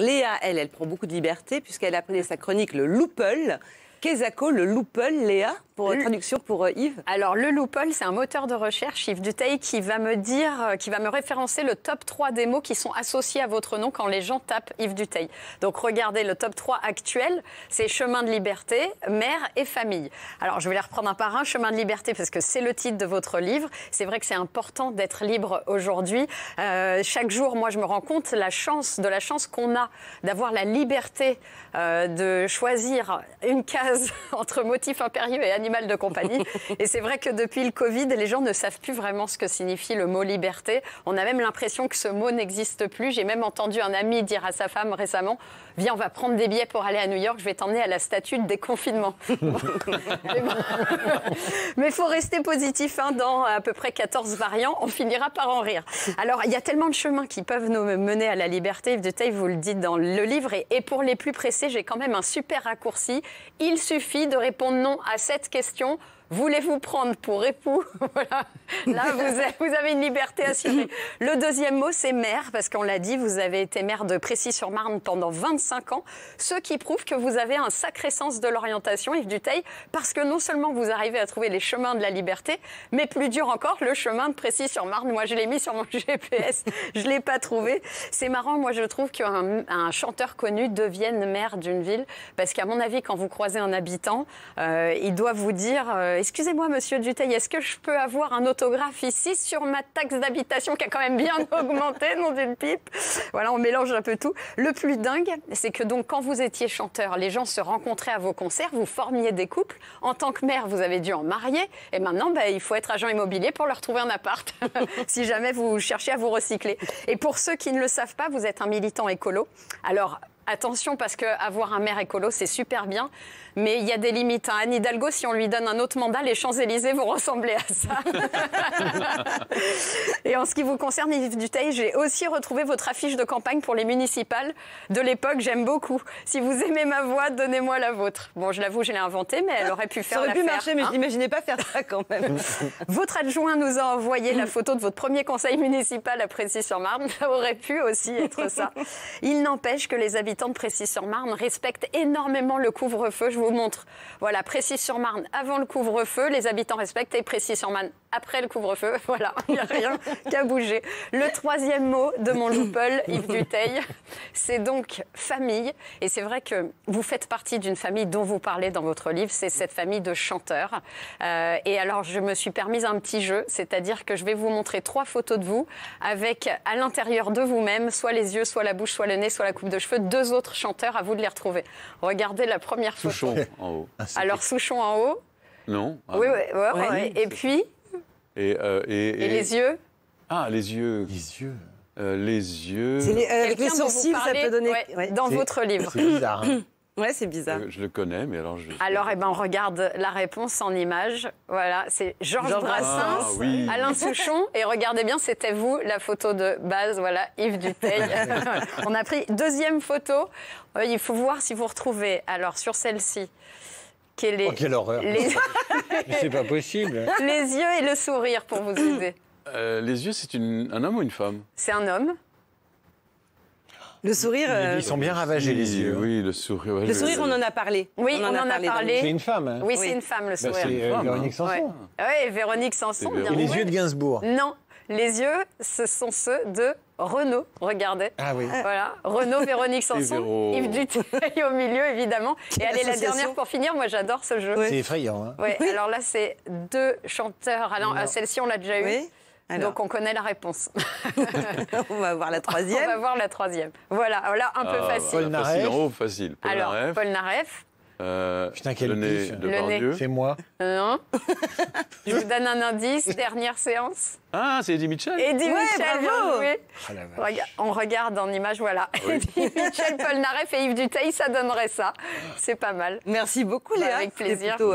Léa, elle prend beaucoup de liberté puisqu'elle a appelé sa chronique le Loople. Qu'est-ce que le Loople, Léa, pour traduction pour Yves? Alors, le Loople, c'est un moteur de recherche, Yves Dutheil, qui va me référencer le top 3 des mots qui sont associés à votre nom quand les gens tapent Yves Dutheil. Donc, regardez, le top 3 actuel, c'est chemin de liberté, mère et famille. Alors, je vais les reprendre un par un. Chemin de liberté, parce que c'est le titre de votre livre. C'est vrai que c'est important d'être libre aujourd'hui. Chaque jour, moi, je me rends compte de la chance qu'on a d'avoir la liberté de choisir une case entre motif impérieux et animal de compagnie. Et c'est vrai que depuis le Covid, les gens ne savent plus vraiment ce que signifie le mot liberté. On a même l'impression que ce mot n'existe plus. J'ai même entendu un ami dire à sa femme récemment, viens, on va prendre des billets pour aller à New York, je vais t'emmener à la statue de déconfinement. Mais il faut rester positif, hein, dans à peu près 14 variants, on finira par en rire. Alors, il y a tellement de chemins qui peuvent nous mener à la liberté. Yves Dutheil, vous le dites dans le livre. Et pour les plus pressés, j'ai quand même un super raccourci. Il suffit de répondre non à cette question. Voulez-vous prendre pour époux? Voilà. Là, vous avez une liberté assurée. Le deuxième mot, c'est mère, parce qu'on l'a dit, vous avez été maire de Précy-sur-Marne pendant 25 ans, ce qui prouve que vous avez un sacré sens de l'orientation, Yves Dutheil, parce que non seulement vous arrivez à trouver les chemins de la liberté, mais plus dur encore, le chemin de Précy-sur-Marne. Moi, je l'ai mis sur mon GPS, je ne l'ai pas trouvé. C'est marrant, moi, je trouve qu'un chanteur connu devienne maire d'une ville, parce qu'à mon avis, quand vous croisez un habitant, il doit vous dire... excusez-moi, monsieur Dutheil, est-ce que je peux avoir un autographe ici sur ma taxe d'habitation qui a quand même bien augmenté, nom d'une pipe? Voilà, on mélange un peu tout. Le plus dingue, c'est que donc quand vous étiez chanteur, les gens se rencontraient à vos concerts, vous formiez des couples. En tant que maire, vous avez dû en marier. Et maintenant, il faut être agent immobilier pour leur trouver un appart, si jamais vous cherchez à vous recycler. Et pour ceux qui ne le savent pas, vous êtes un militant écolo. Alors, attention, parce qu'avoir un maire écolo, c'est super bien, mais il y a des limites. Anne Hidalgo, si on lui donne un autre mandat, les Champs-Élysées vont ressembler à ça. Et en ce qui vous concerne, Yves Dutheil, j'ai aussi retrouvé votre affiche de campagne pour les municipales de l'époque. J'aime beaucoup. Si vous aimez ma voix, donnez-moi la vôtre. Bon, je l'avoue, je l'ai inventée, mais elle aurait pu faire l'affaire. Ça aurait pu marcher, mais je n'imaginais pas faire ça quand même. Votre adjoint nous a envoyé la photo de votre premier conseil municipal à Précy-sur-Marne. Ça aurait pu aussi être ça. Il n'empêche que les habitants de Précy-sur-Marne respectent énormément le couvre-feu. Je vous montre. Voilà, Précy-sur-Marne avant le couvre-feu, les habitants respectent, et Précy-sur-Marne après le couvre-feu. Voilà, il n'y a rien qu'à bouger. Le troisième mot de mon Loople, Yves Dutheil, c'est donc famille. Et c'est vrai que vous faites partie d'une famille dont vous parlez dans votre livre, c'est cette famille de chanteurs. Et alors, je me suis permise un petit jeu, c'est-à-dire que je vais vous montrer 3 photos de vous avec, à l'intérieur de vous-même, soit les yeux, soit la bouche, soit le nez, soit la coupe de cheveux, 2 autres chanteurs, à vous de les retrouver. Regardez la première photo. Souchon en haut. Alors, Souchon en haut. Non. Oui, oui. Et puis et les yeux. Ah, les yeux. Les yeux. Les yeux. Avec les sourcils, ça peut donner... dans votre livre. C'est bizarre. Hein. Ouais, c'est bizarre. Je le connais, mais alors... On regarde la réponse en image. Voilà, c'est Georges Brassens, oui. Alain Souchon. Et regardez bien, c'était vous, la photo de base. Voilà, Yves Dutheil. On a pris deuxième photo. Il faut voir si vous retrouvez, alors, sur celle-ci, quelle horreur. C'est pas possible. Les yeux et le sourire pour vous aider. Les yeux, c'est un homme ou une femme? C'est un homme. Le sourire... Ils sont bien ravagés, les yeux. Oui, le sourire. Ouais, Le sourire, on en a parlé. Oui, on en a parlé. C'est une femme. Hein. Oui, c'est une femme, le sourire. C'est Véronique Sanson. Oui, Véronique Sanson. C'est bien Et les joué. yeux de Gainsbourg. Non, les yeux, ce sont ceux de Renaud. Regardez. Ah oui. Voilà, Renaud, Véronique Sanson, Yves Dutheil au milieu, évidemment. Et allez, la dernière pour finir, moi j'adore ce jeu. C'est effrayant. Hein. Ouais, alors là, c'est 2 chanteurs. Alors, celle-ci, on l'a déjà eue. Alors. Donc, on connaît la réponse. On va voir la troisième. On va voir la troisième. Voilà, là, un peu facile. Paul Naref. Facile en haut, facile. Paul Alors, Naref. Paul Naref. Putain, quel le nez pif. de Le nez. Pardieu. C'est moi. Non. Je vous donne un indice. Dernière séance. Ah, c'est Eddie Mitchell. Eddie Mitchell, bravo. bien joué. Ah, la vache. On regarde en image, voilà. Eddie Mitchell, Paul Naref et Yves Dutheil, ça donnerait ça. C'est pas mal. Merci beaucoup, Léa. Avec plaisir. C'était plutôt